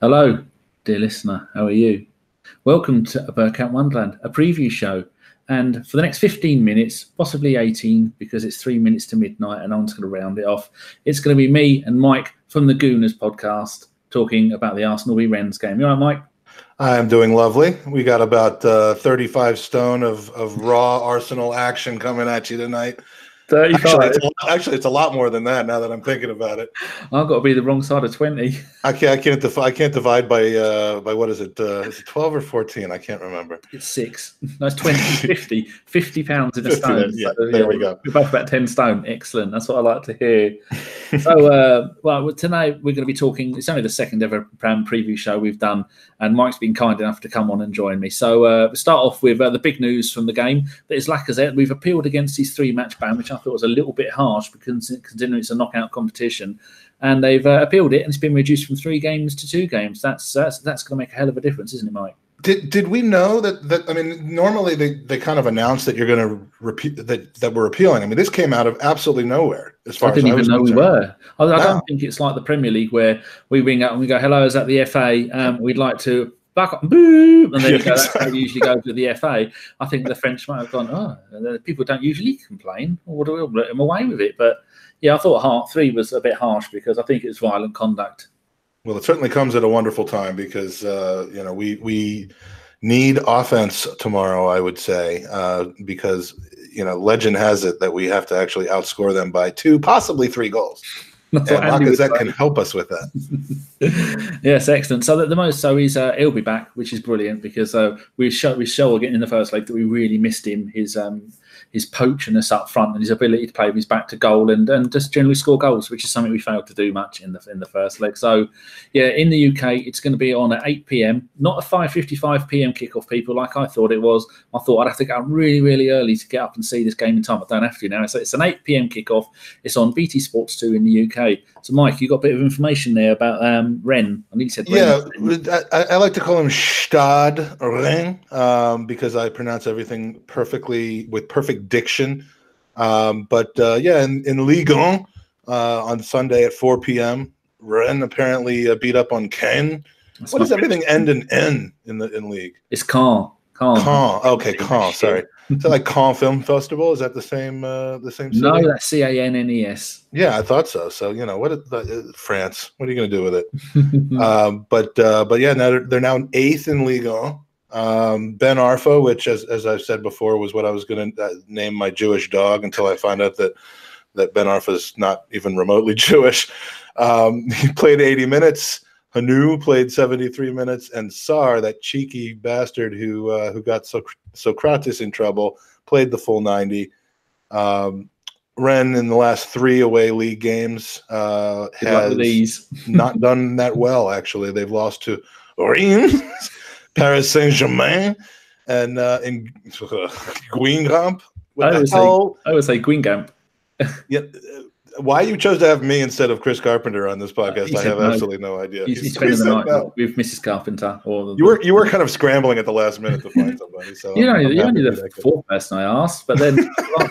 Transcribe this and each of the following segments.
Hello, dear listener. How are you? Welcome to Bergkamp Wonderland, a preview show. And for the next 15 minutes, possibly 18, because it's 3 minutes to midnight and I'm just going to round it off, it's going to be me and Mike from the Gooners Podcast talking about the Arsenal v Rennes game. You all right, Mike? I'm doing lovely. We got about 35 stone of raw Arsenal action coming at you tonight. 35. Actually, it's a lot more than that now that I'm thinking about it. I've got to be the wrong side of 20. I can't divide by what is it? Is it 12 or 14? I can't remember. It's 6. No, it's 20, 50 pounds in a stone. Yeah, so, there we go. We're both about 10 stone. Excellent. That's what I like to hear. So, tonight we're going to be talking. It's only the second ever preview show we've done, and Mike's been kind enough to come on and join me. So, we'll start off with the big news from the game. That is Lacazette. We've appealed against his 3-match ban, which I thought was a little bit harsh because considering it's a knockout competition, and they've appealed it, and it's been reduced from 3 games to 2 games. That's going to make a hell of a difference, isn't it, Mike? Did we know that? I mean, normally they kind of announce that you're going to repeat that we're appealing. I mean, this came out of absolutely nowhere. As far I didn't even know we were. I No. don't think it's like the Premier League where we ring up and we go, "Hello, is that the FA? We'd like to." Back up, boom, and then you go, that's how we usually go to the FA. I think the French might have gone, people don't usually complain, or we'll let them away with it. But yeah, I thought 3 was a bit harsh because I think it's violent conduct. Well, it certainly comes at a wonderful time because we need offense tomorrow, I would say, because legend has it that we have to actually outscore them by 2, possibly 3 goals. And Lacazette can help us with that. Yes, excellent. So he'll be back, which is brilliant because we show again in the first leg that we really missed him. His poachiness up front and his ability to play with his back to goal and just generally score goals, which is something we failed to do much in the first leg. So, yeah, in the UK, it's going to be on at 8 p.m, not a 5:55 p.m. kickoff, people, like I thought it was. I thought I'd have to get up really, really early to get up and see this game in time. I don't have to now. So it's an 8 p.m. kickoff. It's on BT Sports 2 in the UK. So, Mike, you got a bit of information there about Rennes. I think you said Rennes. Yeah, I like to call him Stade Rennes because I pronounce everything perfectly with perfect diction. In Ligue 1 on Sunday at 4 p.m., Rennes apparently beat up on Caen. What does everything end in N in league? It's Caen. Caen. Okay, Caen. Sorry. Is that like Caen Film Festival? Is that the same? City? No, that's CANNES. Yeah, I thought so. So France? What are you going to do with it? But yeah, now they're now 8th in Ligue 1. Ben Arfa, which, as I've said before, was what I was going to name my Jewish dog until I find out that Ben Arfa is not even remotely Jewish. He played 80 minutes. Hanu played 73 minutes, and Sarr, that cheeky bastard who got Socrates in trouble, played the full 90. Rennes in the last 3 away league games has not done that well. Actually, they've lost to Rennes, Paris Saint-Germain, and in Guingamp. I would say Guingamp. Yeah. Why you chose to have me instead of Chris Carpenter on this podcast, I have absolutely no idea. He's spending the night with Mrs. Carpenter. You were kind of scrambling at the last minute to find somebody. So you're only the 4th person I asked, but then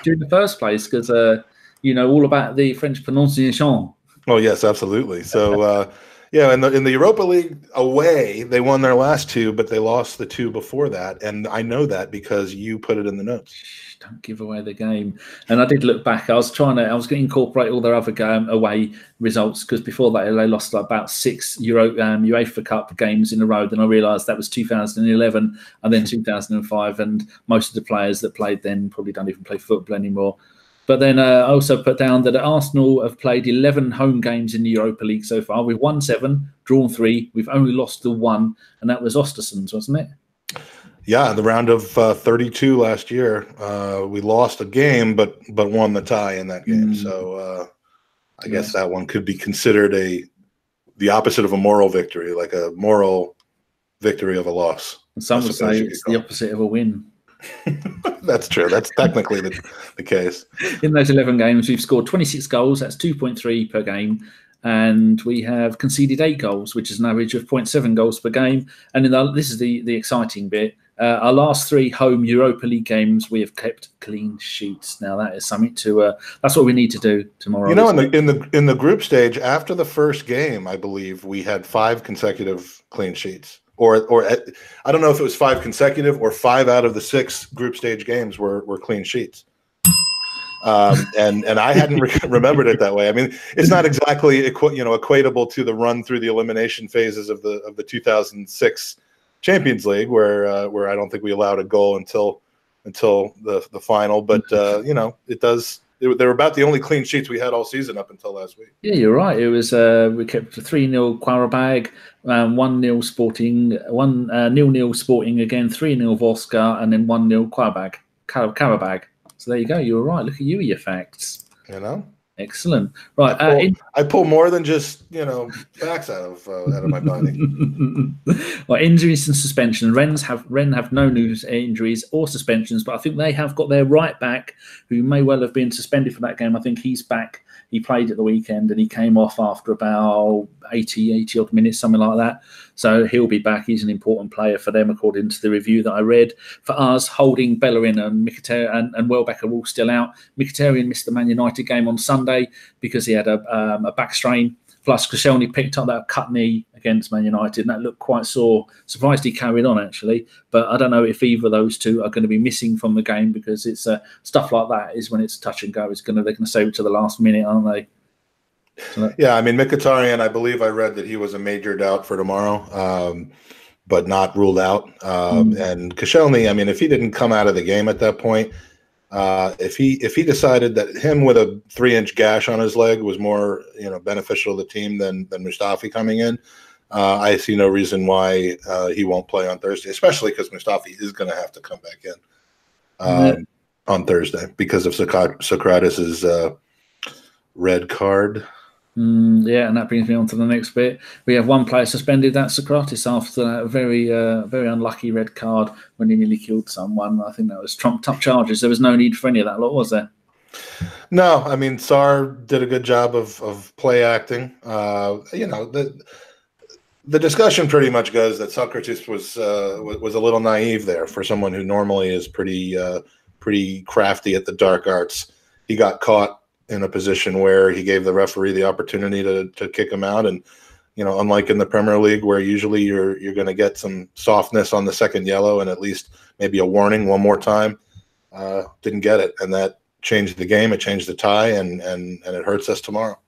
during the first place because all about the French pronunciation. Oh yes, absolutely. So in the Europa League away, they won their last 2, but they lost the 2 before that, and I know that because you put it in the notes. Don't give away the game. And I did look back. I was going to incorporate all their other away results because before that they lost about 6 UEFA Cup games in a row. Then I realised that was 2011 and then 2005, and most of the players that played then probably don't even play football anymore. But then I also put down that Arsenal have played 11 home games in the Europa League so far. We've won 7, drawn 3. We've only lost the 1, and that was Ostersund's, wasn't it? Yeah, the round of 32 last year, we lost a game, but won the tie in that game. So I guess that one could be considered the opposite of a moral victory, like a moral victory of a loss. And some would say it's the opposite of a win. That's true. That's technically the case. In those 11 games, we've scored 26 goals. That's 2.3 per game. And we have conceded 8 goals, which is an average of 0.7 goals per game. And this is the exciting bit. Our last 3 home Europa League games, we have kept clean sheets. Now that is something to. That's what we need to do tomorrow. You know, in the group stage after the first game, I believe we had 5 consecutive clean sheets, or I don't know if it was 5 consecutive or 5 out of the 6 group stage games were clean sheets. And I hadn't remembered it that way. I mean, it's not exactly equatable to the run through the elimination phases of the 2006 Champions League, where I don't think we allowed a goal until the final. But it does. They were about the only clean sheets we had all season up until last week. Yeah, you're right. It was we kept 3-0 Qarabag, 1-0 Sporting, 0-0 Sporting again, 3-0 Voska, and then 1-0 Qarabag. So there you go. You were right. Look at you with your facts. Excellent. Right. I pull more than just facts out of my body. Well, injuries and suspensions. Rennes have no new injuries or suspensions, but I think they have got their right back, who may well have been suspended for that game. I think he's back. He played at the weekend and he came off after about 80 odd minutes, something like that. So he'll be back. He's an important player for them, according to the review that I read. For us, Holding, Bellerin and Mkhitaryan and Welbeck are all still out. Mkhitaryan missed the Man United game on Sunday because he had a back strain. Plus, Koscielny picked up that cut knee against Man United, and that looked quite sore. Surprised he carried on, actually. But I don't know if either of those two are going to be missing from the game, because it's stuff like that is when it's touch and go. They're going to save it to the last minute, aren't they? So yeah, I mean, Mkhitaryan, I believe I read that he was a major doubt for tomorrow, but not ruled out. And Koscielny, I mean, if he didn't come out of the game at that point, if he decided that him with a 3-inch gash on his leg was more beneficial to the team than Mustafi coming in, I see no reason why he won't play on Thursday, especially because Mustafi is going to have to come back in on Thursday because of Socrates' red card. Yeah, and that brings me on to the next bit. We have one player suspended, that's Socrates, after that very unlucky red card when he nearly killed someone. I think that was trumped up charges. There was no need for any of that lot, was there? No, I mean, Sar did a good job of play acting. The discussion pretty much goes that Socrates was a little naive there for someone who normally is pretty crafty at the dark arts. He got caught in a position where he gave the referee the opportunity to kick him out. And, unlike in the Premier League, where usually you're going to get some softness on the second yellow and at least maybe a warning one more time, didn't get it. And that changed the game. It changed the tie, and it hurts us tomorrow.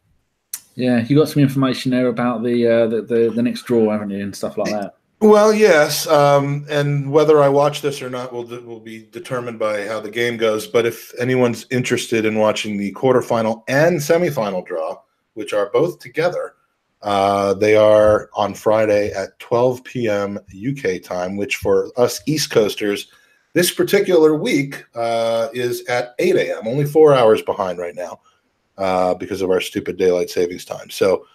Yeah, you got some information there about the next draw, haven't you, and stuff like that? Well, yes, and whether I watch this or not will be determined by how the game goes. But if anyone's interested in watching the quarterfinal and semifinal draw, which are both together, they are on Friday at 12 p.m. UK time, which for us East Coasters this particular week is at 8 a.m., only 4 hours behind right now because of our stupid daylight savings time. So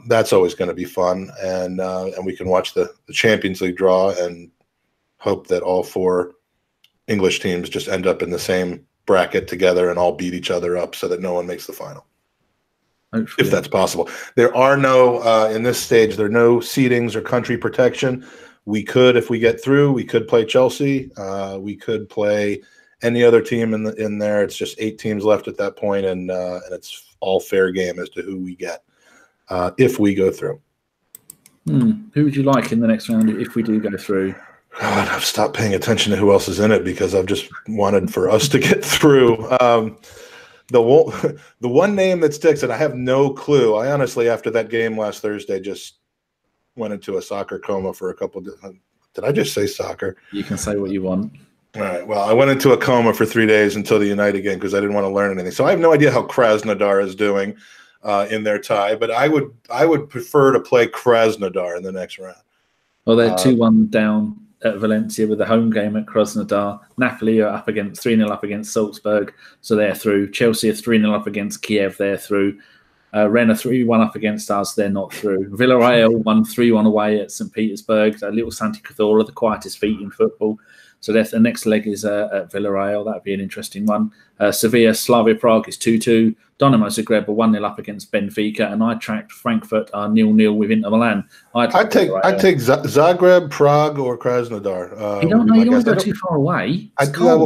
that's always going to be fun, and we can watch the Champions League draw and hope that all 4 English teams just end up in the same bracket together and all beat each other up so that no one makes the final. Hopefully. If that's possible. There are no in this stage, there are no seedings or country protection. We could, if we get through, we could play Chelsea. We could play any other team in there. It's just 8 teams left at that point, and it's all fair game as to who we get. If we go through. Who would you like in the next round if we do go through? God, I've stopped paying attention to who else is in it because I've just wanted for us to get through. The one name that sticks, and I have no clue. I honestly, after that game last Thursday, just went into a soccer coma for a couple of Did I just say soccer? You can say what you want. All right. Well, I went into a coma for 3 days until the United game because I didn't want to learn anything. So I have no idea how Krasnodar is doing in their tie, but I would prefer to play Krasnodar in the next round. Well, they're 2-1 down at Valencia with the home game at Krasnodar. Napoli are up against 3-0 up against Salzburg, so they're through. Chelsea are 3-0 up against Kiev, they're through. Rennes are 3-1 up against us, they're not through. Villarreal won 3-1 away at St. Petersburg. Little Santi Cazorla, the quietest feet in football. So the next leg is at Villarreal. That'd be an interesting one. Sevilla, Slavia Prague is 2-2. Dynamo Zagreb were 1-0 up against Benfica, and I tracked Frankfurt 0-0 with Inter Milan. I'd take Zagreb, Prague, or Krasnodar. You don't want to go too far away. I don't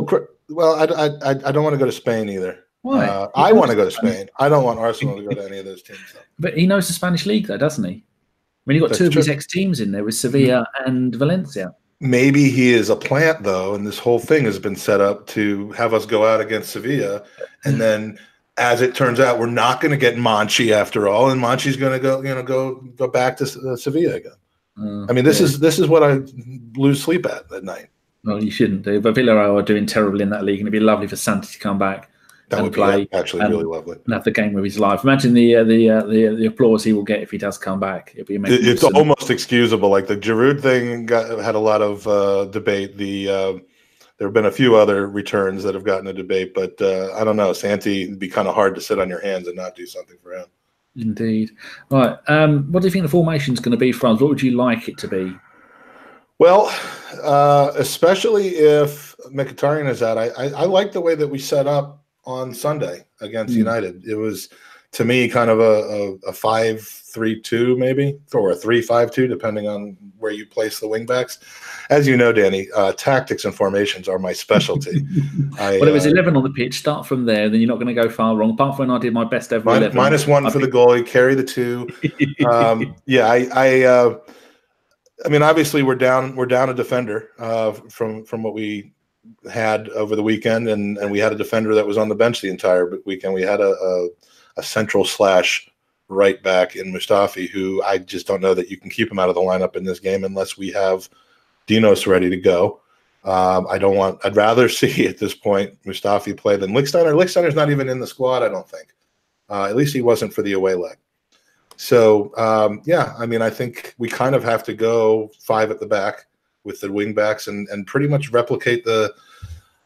want to go to Spain either. Why? I want to go to Spain. I don't want Arsenal to go to any of those teams. But he knows the Spanish league, though, doesn't he? I mean, you've got two of his ex-teams in there with Sevilla and Valencia. Maybe he is a plant, though, and this whole thing has been set up to have us go out against Sevilla. And then, as it turns out, we're not going to get Monchi after all, and Monchi's going to go back to Sevilla again. I mean, this is what I lose sleep at night. Well, you shouldn't do. But Villarreal are doing terrible in that league, and it'd be lovely for Santi to come back. That would play be actually really lovely. And have the game of his life. Imagine the applause he will get if he does come back. It'd be amazing. It's almost excusable. Like the Giroud thing had a lot of debate. There have been a few other returns that have gotten a debate, but I don't know. Santi, it'd be kind of hard to sit on your hands and not do something for him. Indeed. Right. What do you think the formation is going to be for us? What would you like it to be? Well, especially if Mkhitaryan is out, I like the way that we set up on Sunday against United. It was, to me, kind of a 5-3-2 maybe, or a 3-5-2, depending on where you place the wingbacks. As you know, Danny, tactics and formations are my specialty. Well, it was 11 on the pitch. Start from there, then you're not going to go far wrong. Apart from when I did my best ever 11. -1 for the goalie, carry the 2. I mean, obviously we're down a defender from what we had over the weekend, and we had a defender that was on the bench the entire weekend. We had a central / right back in Mustafi, who I just don't know that you can keep him out of the lineup in this game unless we have Dinos ready to go. I'd rather see at this point Mustafi play than Lichtsteiner. Lichtsteiner's not even in the squad, I don't think. At least he wasn't for the away leg. So, I mean, I think we kind of have to go 5 at the back with the wing backs and pretty much replicate the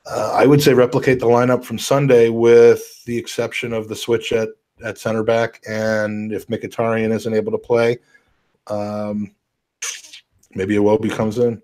lineup from Sunday, with the exception of the switch at center back. And if Mkhitaryan isn't able to play, maybe Iwobi comes in.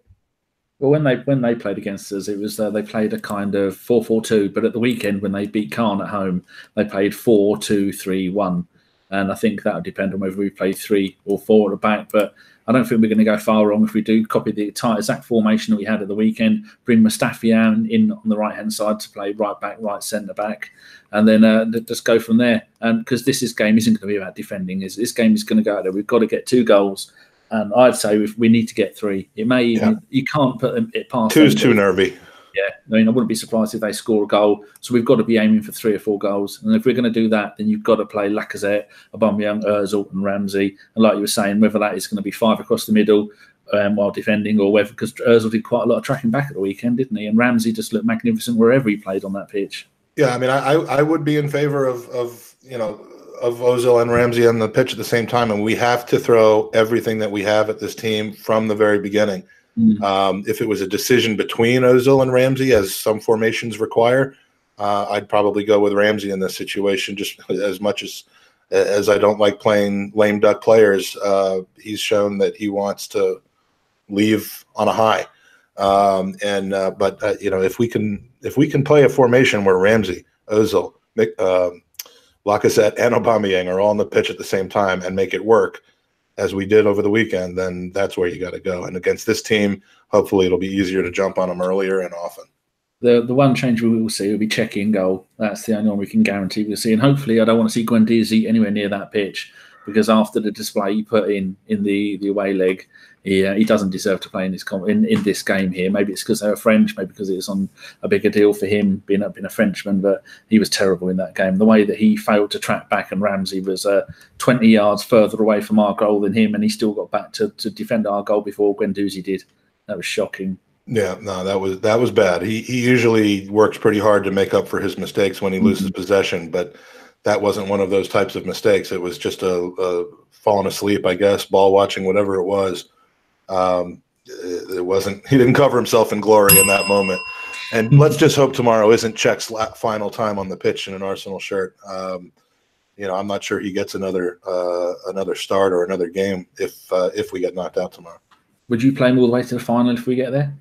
Well, when they played against us, it was they played a kind of 4-4-2, but at the weekend when they beat Caen at home, they played 4-2-3-1. And I think that would depend on whether we play 3 or 4 at the back. But I don't think we're going to go far wrong if we do copy the exact formation that we had at the weekend, bring Mustafian in on the right-hand side to play right back, right centre-back, and then just go from there. And because this game isn't going to be about defending. This game is going to go out there. We've got to get 2 goals. And I'd say we need to get 3. It may even, you can't put it past 2 is too nervy. Yeah, I mean, I wouldn't be surprised if they score a goal. So we've got to be aiming for 3 or 4 goals. And if we're going to do that, then you've got to play Lacazette, Aubameyang, Ozil, and Ramsey. And like you were saying, whether that is going to be 5 across the middle while defending, or whether, because Ozil did quite a lot of tracking back at the weekend, didn't he? And Ramsey just looked magnificent wherever he played on that pitch. Yeah, I mean, I would be in favor of Ozil and Ramsey on the pitch at the same time, and we have to throw everything that we have at this team from the very beginning. If it was a decision between Ozil and Ramsey, as some formations require, I'd probably go with Ramsey in this situation. Just as much as I don't like playing lame duck players, he's shown that he wants to leave on a high. But if we can play a formation where Ramsey, Ozil, Lacazette, and Aubameyang are all on the pitch at the same time and make it work, as we did over the weekend, then that's where you got to go. And against this team, hopefully it'll be easier to jump on them earlier and often. The one change we will see will be Czechia in goal. That's the only one we can guarantee we'll see. And hopefully I don't want to see Guendouzi anywhere near that pitch, because after the display he put in the away leg, he doesn't deserve to play in this game here. Maybe it's because they were French, maybe because it was on a bigger deal for him being a Frenchman, but he was terrible in that game. The way that he failed to track back, and Ramsey was 20 yards further away from our goal than him, and he still got back to defend our goal before Guendouzi did. That was shocking. Yeah, no, that was bad. He usually works pretty hard to make up for his mistakes when he loses possession, but that wasn't one of those types of mistakes. It was just a falling asleep, I guess, ball watching, whatever it was. It wasn't. He didn't cover himself in glory in that moment. And let's just hope tomorrow isn't Czech's final time on the pitch in an Arsenal shirt. I'm not sure he gets another start or another game if we get knocked out tomorrow. Would you play him all the way to the final if we get there?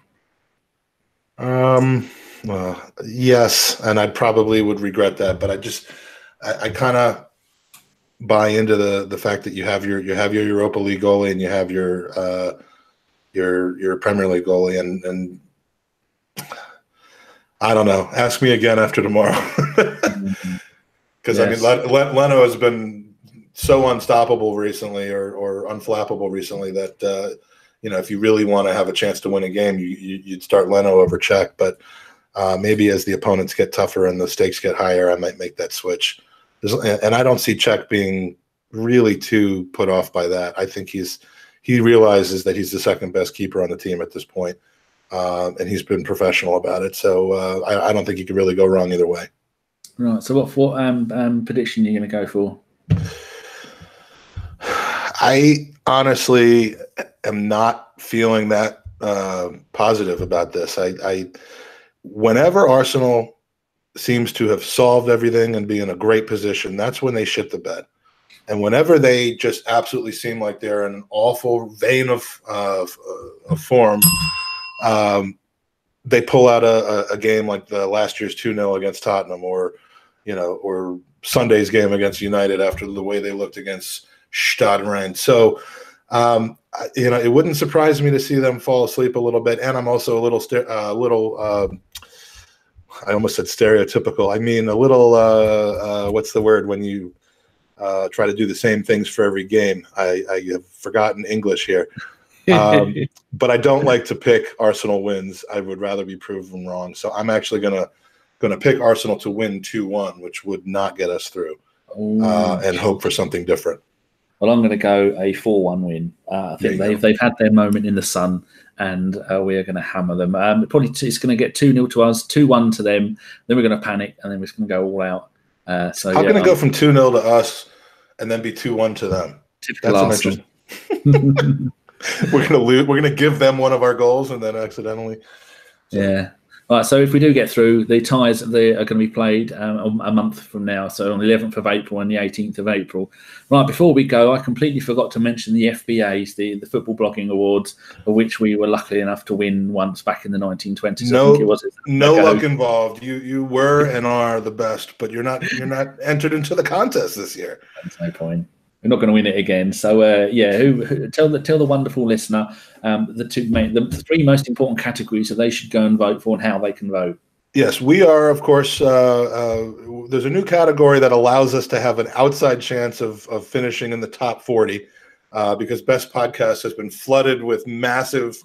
Yes, and I probably would regret that, but I kind of buy into the fact that you have your Europa League goalie and you have your Premier League goalie, and I don't know. Ask me again after tomorrow, because yes. I mean Leno has been so unstoppable recently, or unflappable recently, that if you really want to have a chance to win a game, you'd start Leno over Czech. But maybe as the opponents get tougher and the stakes get higher, I might make that switch. And I don't see Czech being really too put off by that. I think he realizes that he's the second best keeper on the team at this point, and he's been professional about it. So I don't think he could really go wrong either way. Right. So what prediction are you going to go for? I honestly am not feeling that positive about this. Whenever Arsenal seems to have solved everything and be in a great position, that's when they shit the bed. And whenever they just absolutely seem like they're in an awful vein of form, they pull out a game like the last year's 2-0 against Tottenham, or Sunday's game against United after the way they looked against Stade Rennes. So, it wouldn't surprise me to see them fall asleep a little bit. And I'm also a little I almost said stereotypical. I mean, a little, what's the word when you try to do the same things for every game? I have forgotten English here. But I don't like to pick Arsenal wins. I would rather be proven wrong. So I'm actually going to pick Arsenal to win 2-1, which would not get us through, and hope for something different. Well, I'm going to go a 4-1 win. I think they've had their moment in the sun, and we are going to hammer them. Probably it's going to get 2-0 to us, 2-1 to them. Then we're going to panic, and then we're just going to go all out. I'm going to go from 2-0 to us, and then be 2-1 to them. Typical Arsenal. We're going to lose. We're going to give them one of our goals, and then accidentally. Yeah. All right, so if we do get through, the ties are going to be played a month from now, so on the 11th of April and the 18th of April. Right, before we go, I completely forgot to mention the FBAs, the Football Blogging Awards, of which we were lucky enough to win once back in the 1920s. No, I think it was. No luck involved. You were and are the best, but you're not entered into the contest this year. That's no point. We're not going to win it again. So, tell the wonderful listener the three most important categories that they should go and vote for and how they can vote. Yes, we are, of course. There's a new category that allows us to have an outside chance of finishing in the top 40 because Best Podcast has been flooded with massive,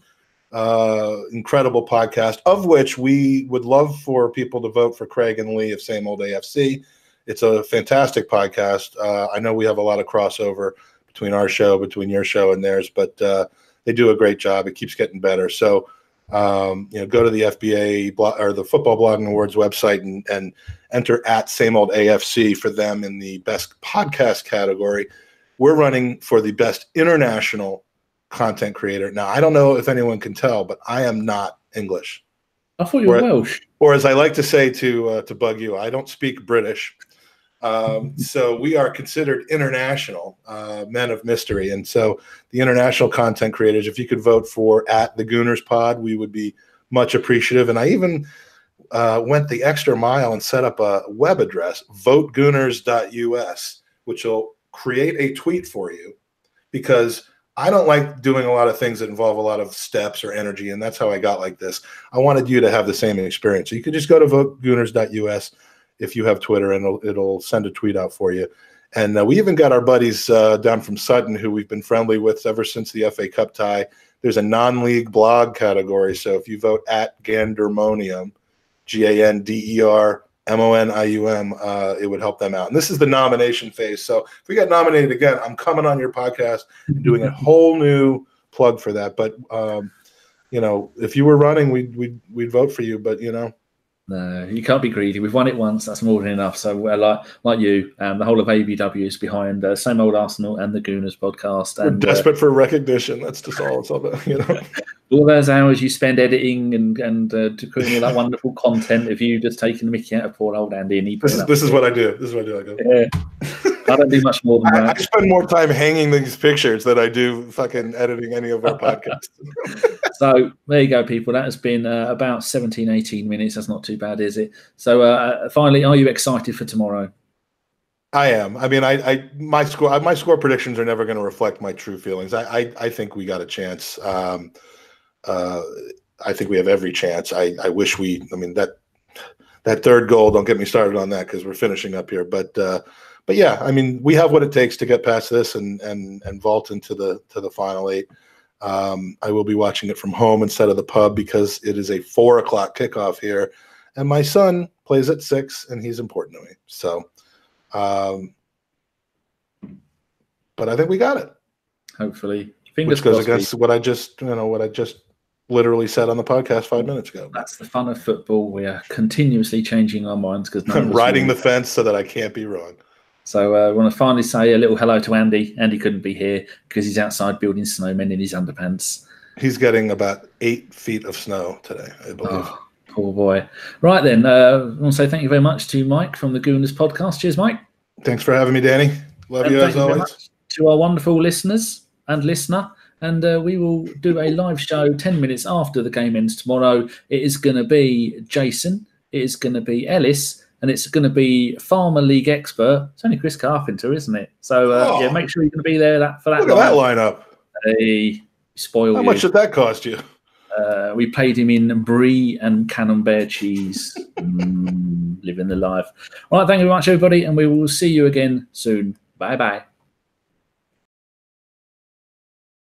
incredible podcasts, of which we would love for people to vote for Craig and Lee of Same Old AFC. It's a fantastic podcast. I know we have a lot of crossover between our show, between your show and theirs, but they do a great job. It keeps getting better. So, go to the FBA or the Football Blogging Awards website and enter at Same Old AFC for them in the Best Podcast category. We're running for the Best International Content Creator. Now, I don't know if anyone can tell, but I am not English. I thought you were Welsh. Or as I like to say to bug you, I don't speak British. So we are considered international men of mystery. And so the international content creators, if you could vote for at the Gooners Pod, we would be much appreciative. And I even went the extra mile and set up a web address, votegooners.us, which will create a tweet for you, because I don't like doing a lot of things that involve a lot of steps or energy. And that's how I got like this. I wanted you to have the same experience. So you could just go to votegooners.us if you have Twitter, and it'll send a tweet out for you. And we even got our buddies down from Sutton, who we've been friendly with ever since the FA Cup tie. There's a non-league blog category. So if you vote at Gandermonium, GANDERMONIUM, it would help them out. And this is the nomination phase. So if we get nominated again, I'm coming on your podcast and doing a whole new plug for that. But, if you were running, we'd vote for you. But, No, you can't be greedy. We've won it once. That's more than enough. So, like you, the whole of ABW is behind Same Old Arsenal and the Gooners Podcast. And we're desperate for recognition. That's just all it's all about, All those hours you spend editing and creating all that wonderful content of you just taking the mickey out of poor old Andy. And this is what I do. This is what I do. I don't do much more than that. I spend more time hanging these pictures than I do fucking editing any of our podcasts. So there you go, people. That has been about 17, 18 minutes. That's not too bad, is it? So finally, are you excited for tomorrow? I am. I mean, my score predictions are never going to reflect my true feelings. I think we got a chance. I think we have every chance. I wish we. I mean, that third goal. Don't get me started on that because we're finishing up here. But yeah, I mean, we have what it takes to get past this and vault into the final 8. I will be watching it from home instead of the pub because it is a 4 o'clock kickoff here, and my son plays at 6, and he's important to me. So. But I think we got it. Hopefully, which goes against what I just literally said on the podcast 5 minutes ago. That's the fun of football. We are continuously changing our minds because I'm riding the fence so that I can't be wrong. So I want to finally say a little hello to Andy. Andy couldn't be here because he's outside building snowmen in his underpants. He's getting about 8 feet of snow today, I believe. Oh, poor boy. Right then, I want to say thank you very much to Mike from the Gooners Podcast. Cheers, Mike. Thanks for having me, Danny. Love you as always. To our wonderful listeners and listener. And we will do a live show 10 minutes after the game ends tomorrow. It is going to be Jason. It is going to be Ellis. And it's going to be Farmer League expert. It's only Chris Carpenter, isn't it? So, yeah, make sure you're going to be there for that. Look at that lineup. Hey, spoil How you. much did that cost you? We played him in brie and camembert cheese. Living the life. All right, thank you very much, everybody. And we will see you again soon. Bye-bye.